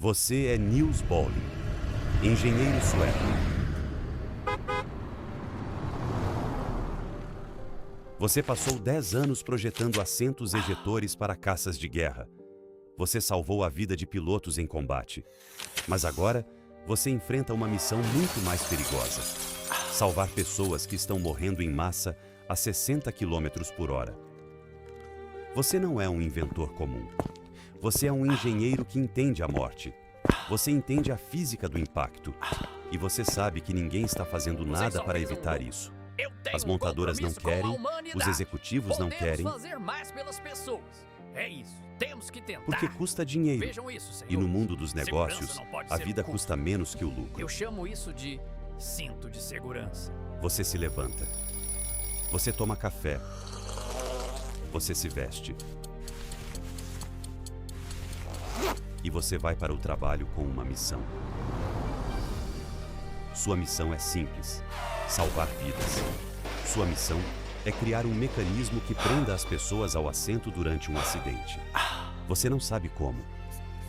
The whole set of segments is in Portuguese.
Você é Niels Bohlin, engenheiro sueco. Você passou 10 anos projetando assentos ejetores para caças de guerra. Você salvou a vida de pilotos em combate. Mas agora, você enfrenta uma missão muito mais perigosa. Salvar pessoas que estão morrendo em massa a 60 km por hora. Você não é um inventor comum. Você é um engenheiro que entende a morte. Você entende a física do impacto. E você sabe que ninguém está fazendo nada para evitar isso. As montadoras não querem, os executivos não querem. Fazer mais pelas pessoas. É isso, temos que tentar. Porque custa dinheiro. Vejam isso, senhor. E no mundo dos negócios, Segurança não pode a ser vida custo. custa menos que o lucro. Eu chamo isso de cinto de segurança. Você se levanta. Você toma café. Você se veste. E você vai para o trabalho com uma missão. Sua missão é simples: salvar vidas. Sua missão é criar um mecanismo que prenda as pessoas ao assento durante um acidente. Você não sabe como.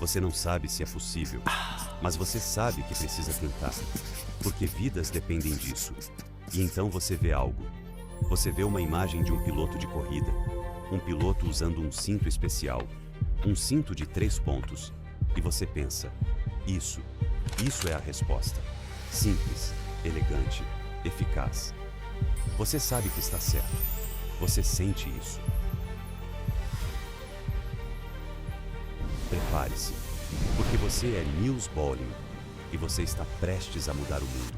Você não sabe se é possível. Mas você sabe que precisa tentar. Porque vidas dependem disso. E então você vê algo. Você vê uma imagem de um piloto de corrida. Um piloto usando um cinto especial. Um cinto de 3 pontos. E você pensa, isso é a resposta. Simples, elegante, eficaz. Você sabe que está certo. Você sente isso. Prepare-se, porque você é Niels Bohlin e você está prestes a mudar o mundo.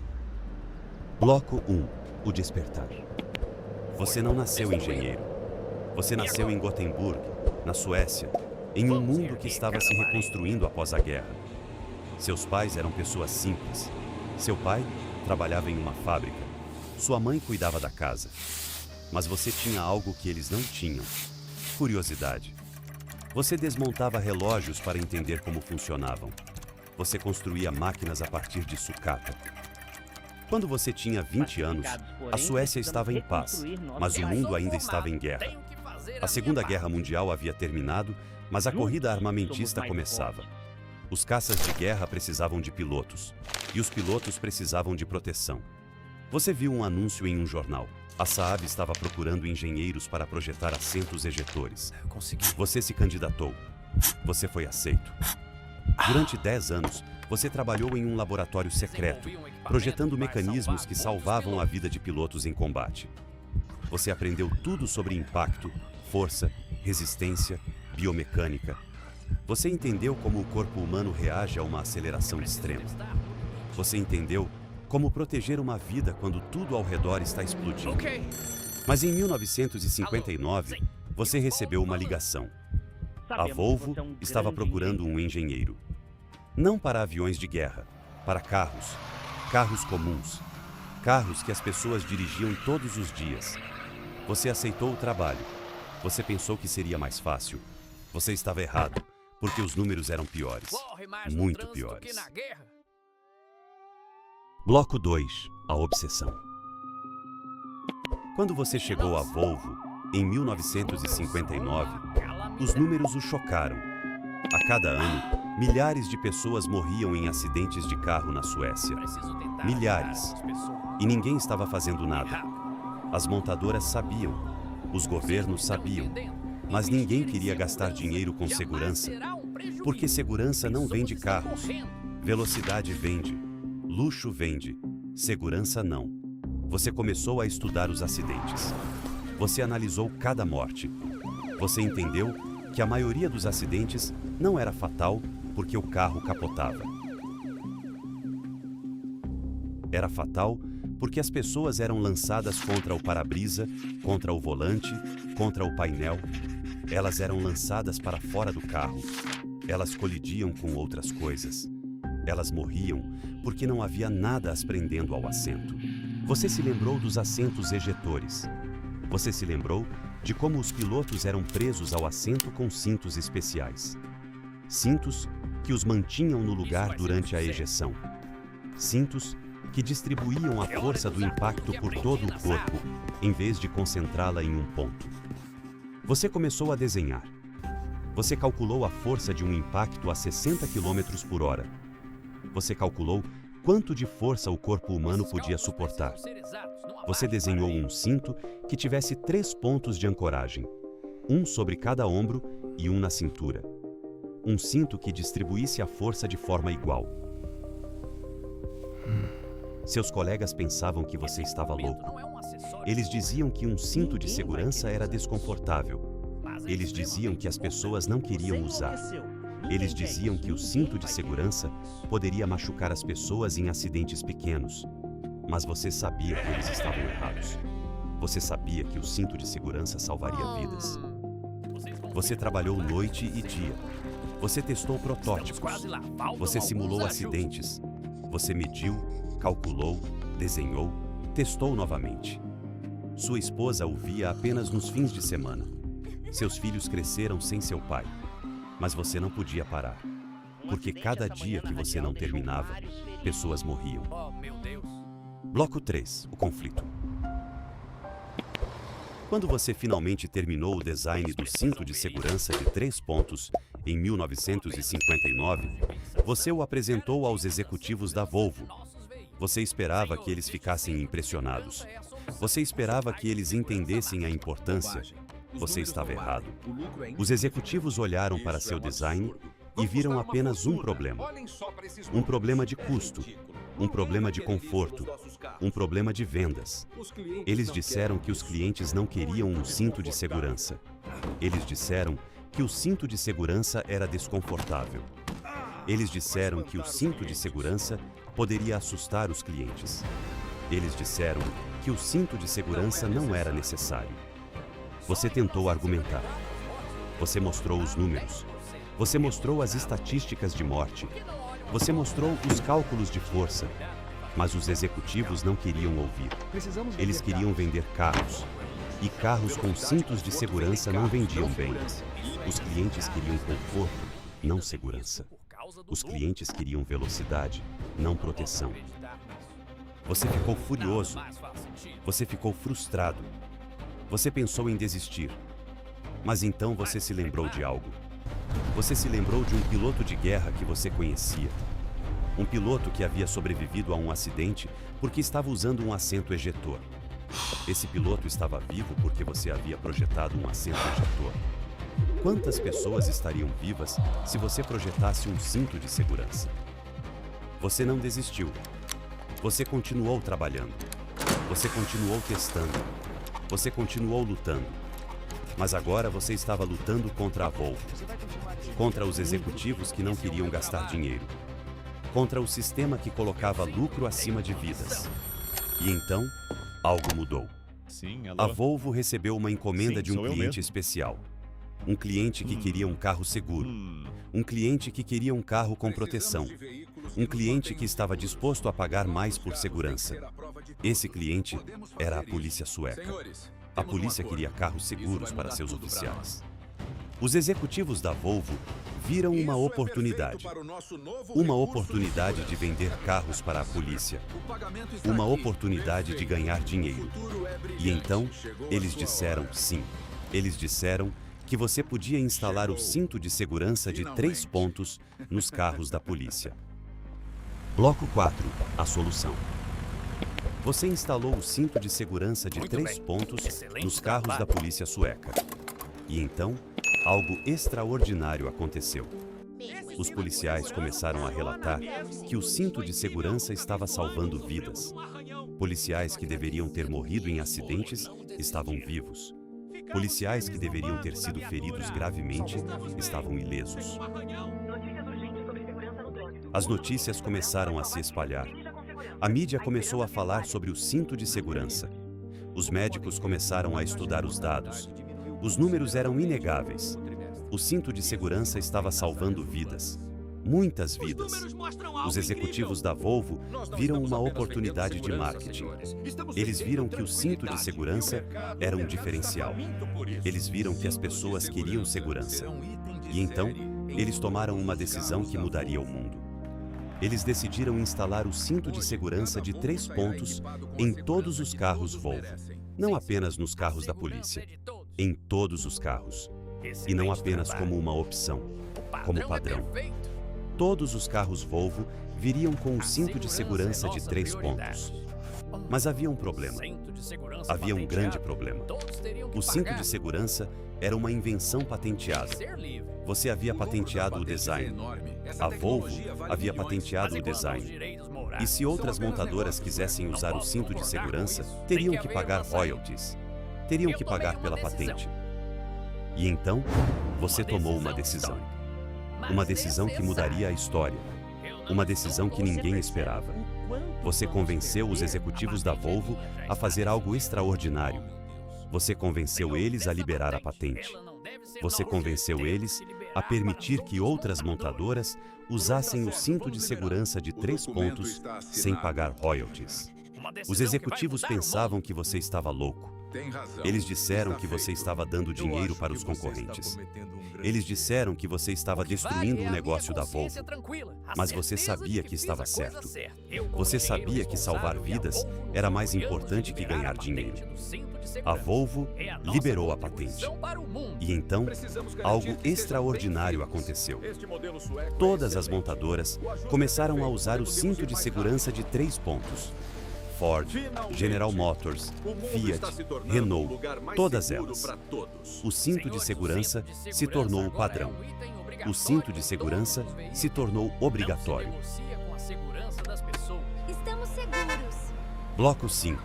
Bloco 1. O despertar. Você não nasceu engenheiro. Você nasceu em Gothenburg, na Suécia, em um mundo que estava se reconstruindo após a guerra. Seus pais eram pessoas simples. Seu pai trabalhava em uma fábrica. Sua mãe cuidava da casa. Mas você tinha algo que eles não tinham: curiosidade. Você desmontava relógios para entender como funcionavam. Você construía máquinas a partir de sucata. Quando você tinha 20 anos, a Suécia estava em paz, mas o mundo ainda estava em guerra. A Segunda Guerra Mundial havia terminado, mas a corrida armamentista começava. Os caças de guerra precisavam de pilotos, e os pilotos precisavam de proteção. Você viu um anúncio em um jornal. A Saab estava procurando engenheiros para projetar assentos ejetores. Consegui. Você se candidatou. Você foi aceito. Durante 10 anos, você trabalhou em um laboratório secreto, projetando mecanismos que salvavam a vida de pilotos em combate. Você aprendeu tudo sobre impacto, força, resistência, biomecânica. Você entendeu como o corpo humano reage a uma aceleração extrema. Você entendeu como proteger uma vida quando tudo ao redor está explodindo. Mas em 1959, você recebeu uma ligação. A Volvo estava procurando um engenheiro. Não para aviões de guerra, para carros. Carros comuns. Carros que as pessoas dirigiam todos os dias. Você aceitou o trabalho. Você pensou que seria mais fácil. Você estava errado, porque os números eram piores. Muito piores. Bloco 2. A obsessão. Quando você chegou à Volvo, em 1959, os números o chocaram. A cada ano, milhares de pessoas morriam em acidentes de carro na Suécia. Milhares. E ninguém estava fazendo nada. As montadoras sabiam, os governos sabiam, mas ninguém queria gastar dinheiro com segurança, porque segurança não vende carros. Velocidade vende, luxo vende, segurança não. Você começou a estudar os acidentes. Você analisou cada morte. Você entendeu que a maioria dos acidentes não era fatal porque o carro capotava. Era fatal porque as pessoas eram lançadas contra o para-brisa, contra o volante, contra o painel. Elas eram lançadas para fora do carro. Elas colidiam com outras coisas. Elas morriam porque não havia nada as prendendo ao assento. Você se lembrou dos assentos ejetores. Você se lembrou de como os pilotos eram presos ao assento com cintos especiais. Cintos que os mantinham no lugar durante a ejeção. Cintos que distribuíam a força do impacto por todo o corpo, em vez de concentrá-la em um ponto. Você começou a desenhar. Você calculou a força de um impacto a 60 km por hora. Você calculou quanto de força o corpo humano podia suportar. Você desenhou um cinto que tivesse 3 pontos de ancoragem, um sobre cada ombro e um na cintura. Um cinto que distribuísse a força de forma igual. Seus colegas pensavam que você estava louco. Eles diziam que um cinto de segurança era desconfortável. Eles diziam que as pessoas não queriam usar. Eles diziam que o cinto de segurança poderia machucar as pessoas em acidentes pequenos. Mas você sabia que eles estavam errados. Você sabia que o cinto de segurança salvaria vidas. Você trabalhou noite e dia. Você testou protótipos. Você simulou acidentes. Você mediu, calculou, desenhou, testou novamente. Sua esposa o via apenas nos fins de semana. Seus filhos cresceram sem seu pai. Mas você não podia parar. Porque cada dia que você não terminava, pessoas morriam. Bloco 3. O conflito. Quando você finalmente terminou o design do cinto de segurança de 3 pontos, em 1959, você o apresentou aos executivos da Volvo. Você esperava que eles ficassem impressionados. Você esperava que eles entendessem a importância. Você estava errado. Os executivos olharam para seu design e viram apenas um problema. Um problema de custo, um problema de conforto, um problema de vendas. Eles disseram que os clientes não queriam um cinto de segurança. Eles disseram que o cinto de segurança era desconfortável. Eles disseram que o cinto de segurança poderia assustar os clientes. Eles disseram que o cinto de segurança não era necessário. Você tentou argumentar. Você mostrou os números. Você mostrou as estatísticas de morte. Você mostrou os cálculos de força. Mas os executivos não queriam ouvir. Eles queriam vender carros. E carros com cintos de segurança não vendiam bem. Os clientes queriam conforto, não segurança. Os clientes queriam velocidade, não proteção. Você ficou furioso. Você ficou frustrado. Você pensou em desistir. Mas então você se lembrou de algo. Você se lembrou de um piloto de guerra que você conhecia. Um piloto que havia sobrevivido a um acidente porque estava usando um assento ejetor. Esse piloto estava vivo porque você havia projetado um assento ejetor. Quantas pessoas estariam vivas se você projetasse um cinto de segurança? Você não desistiu. Você continuou trabalhando. Você continuou testando. Você continuou lutando. Mas agora você estava lutando contra a Volvo. Contra os executivos que não queriam gastar dinheiro. Contra o sistema que colocava lucro acima de vidas. E então, algo mudou. Sim, A alô? Volvo recebeu uma encomenda Sim, de um sou eu cliente mesmo. especial. Um cliente que queria um carro seguro. Um cliente que queria um carro com proteção. Um cliente que estava disposto a pagar mais por segurança. Esse cliente era a polícia sueca. A polícia queria carros seguros para seus oficiais. Os executivos da Volvo viram uma oportunidade. Uma oportunidade de vender carros para a polícia. Uma oportunidade de ganhar dinheiro. E então, eles disseram sim. Eles disseram que você podia instalar o cinto de segurança de 3 pontos nos carros da polícia. Bloco 4. A solução. Você instalou o cinto de segurança de 3 pontos nos carros da polícia sueca. E então, algo extraordinário aconteceu. Os policiais começaram a relatar que o cinto de segurança estava salvando vidas. Policiais que deveriam ter morrido em acidentes estavam vivos. Policiais que deveriam ter sido feridos gravemente estavam ilesos. As notícias começaram a se espalhar. A mídia começou a falar sobre o cinto de segurança. Os médicos começaram a estudar os dados. Os números eram inegáveis. O cinto de segurança estava salvando vidas. Muitas vidas. Os executivos da Volvo viram uma oportunidade de marketing. Eles viram que o cinto de segurança era um diferencial. Eles viram que as pessoas queriam segurança. E então, eles tomaram uma decisão que mudaria o mundo. Eles decidiram instalar o cinto de segurança de 3 pontos em todos os carros Volvo. Não apenas nos carros da polícia. Em todos os carros. E não apenas como uma opção, como padrão. Todos os carros Volvo viriam com um cinto de segurança de 3 pontos. Mas havia um problema. Havia um grande problema. O cinto de segurança era uma invenção patenteada. Você havia patenteado o design. A Volvo havia patenteado o design. E se outras montadoras quisessem usar o cinto de segurança, teriam que pagar royalties. Teriam que pagar pela patente. E então, você tomou uma decisão. Uma decisão que mudaria a história. Uma decisão que ninguém esperava. Você convenceu os executivos da Volvo a fazer algo extraordinário. Você convenceu eles a liberar a patente. Você convenceu eles a permitir que outras montadoras usassem o cinto de segurança de 3 pontos sem pagar royalties. Os executivos pensavam que você estava louco. Eles disseram que você estava dando dinheiro para os concorrentes. Eles disseram que você estava destruindo o negócio da Volvo. Mas você sabia que estava certo. Você sabia que salvar vidas era mais importante que ganhar dinheiro. A Volvo liberou a patente. E então, algo extraordinário aconteceu. Todas as montadoras começaram a usar o cinto de segurança de 3 pontos. Ford, General Motors, Fiat, Renault, todas elas. O cinto de segurança se tornou o padrão. O cinto de segurança se tornou obrigatório. Estamos seguros. Bloco 5.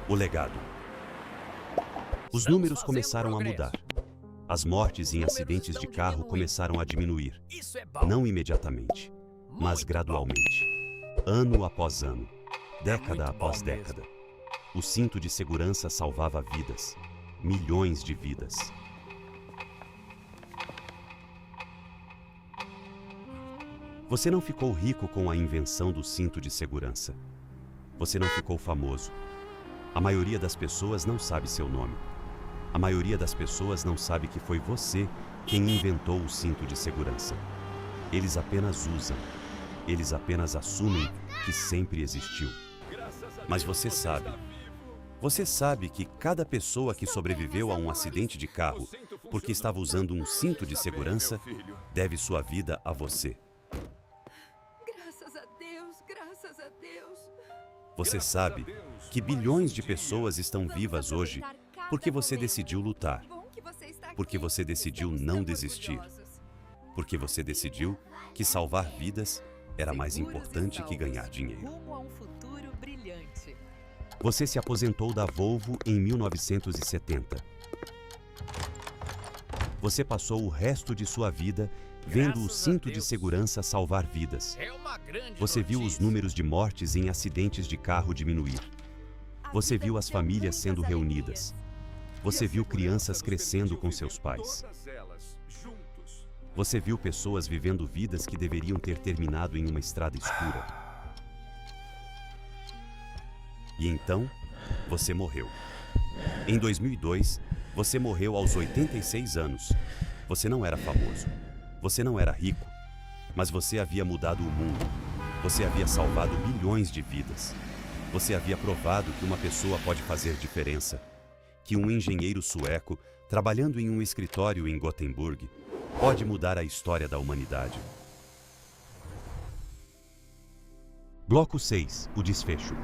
O legado. Os números começaram a mudar. As mortes em acidentes de carro começaram a diminuir. Não imediatamente, mas gradualmente. Ano após ano. Década após década, o cinto de segurança salvava vidas, milhões de vidas. Você não ficou rico com a invenção do cinto de segurança. Você não ficou famoso. A maioria das pessoas não sabe seu nome. A maioria das pessoas não sabe que foi você quem inventou o cinto de segurança. Eles apenas usam. Eles apenas assumem que sempre existiu. Mas você sabe que cada pessoa que sobreviveu a um acidente de carro porque estava usando um cinto de segurança deve sua vida a você. Graças a Deus, graças a Deus. Você sabe que bilhões de pessoas estão vivas hoje porque você decidiu lutar, porque você decidiu não desistir, porque você decidiu que salvar vidas era mais importante que ganhar dinheiro. Rumo a um futuro brilhante. Você se aposentou da Volvo em 1970. Você passou o resto de sua vida vendo o cinto de segurança salvar vidas. Você viu os números de mortes em acidentes de carro diminuir. Você viu as famílias sendo reunidas. Você viu crianças crescendo com seus pais. Você viu pessoas vivendo vidas que deveriam ter terminado em uma estrada escura. E então, você morreu. Em 2002, você morreu aos 86 anos. Você não era famoso. Você não era rico. Mas você havia mudado o mundo. Você havia salvado bilhões de vidas. Você havia provado que uma pessoa pode fazer diferença. Que um engenheiro sueco, trabalhando em um escritório em Gothenburg, pode mudar a história da humanidade. Bloco 6. O desfecho.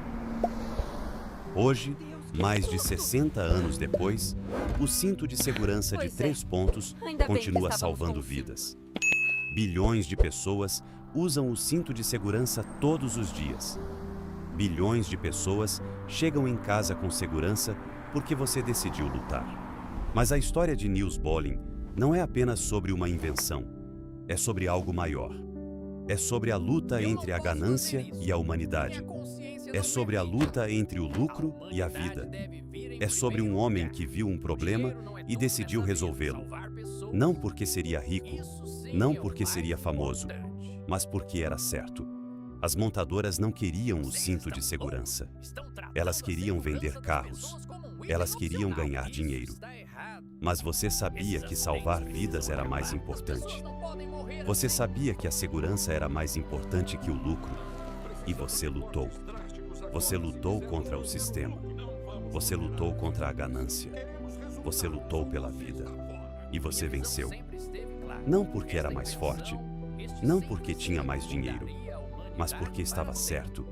Hoje, mais de 60 anos depois, o cinto de segurança de 3 pontos continua salvando vidas. Bilhões de pessoas usam o cinto de segurança todos os dias. Bilhões de pessoas chegam em casa com segurança porque você decidiu lutar. Mas a história de Nils Bohlin não é apenas sobre uma invenção, é sobre algo maior. É sobre a luta entre a ganância e a humanidade. É sobre a luta entre o lucro e a vida. É sobre um homem que viu um problema e decidiu resolvê-lo. Não porque seria rico, não porque seria famoso, mas porque era certo. As montadoras não queriam o cinto de segurança. Elas queriam vender carros. Elas queriam ganhar dinheiro. Mas você sabia que salvar vidas era mais importante. Você sabia que a segurança era mais importante que o lucro. E você lutou. Você lutou contra o sistema. Você lutou contra a ganância. Você lutou pela vida. E você venceu. Sempre esteve clara. Não porque era Esta mais forte, invenção, este não simples porque tinha mais símbolo dinheiro, daria à humanidade mas porque estava para sempre. certo.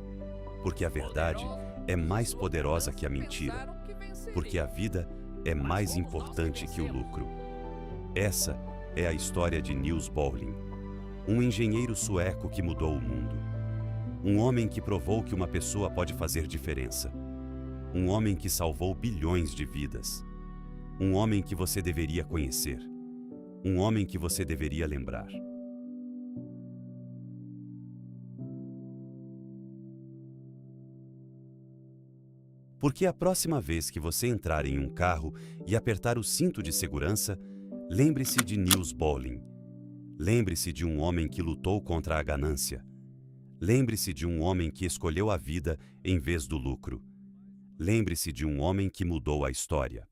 Porque a verdade é mais poderosa que a mentira. Pensaram que venceria. Porque a vida é mais importante que o lucro. Essa é a história de Niels Bohrling, um engenheiro sueco que mudou o mundo. Um homem que provou que uma pessoa pode fazer diferença. Um homem que salvou bilhões de vidas. Um homem que você deveria conhecer. Um homem que você deveria lembrar. Porque a próxima vez que você entrar em um carro e apertar o cinto de segurança, lembre-se de Niels Bohrling. Lembre-se de um homem que lutou contra a ganância. Lembre-se de um homem que escolheu a vida em vez do lucro. Lembre-se de um homem que mudou a história.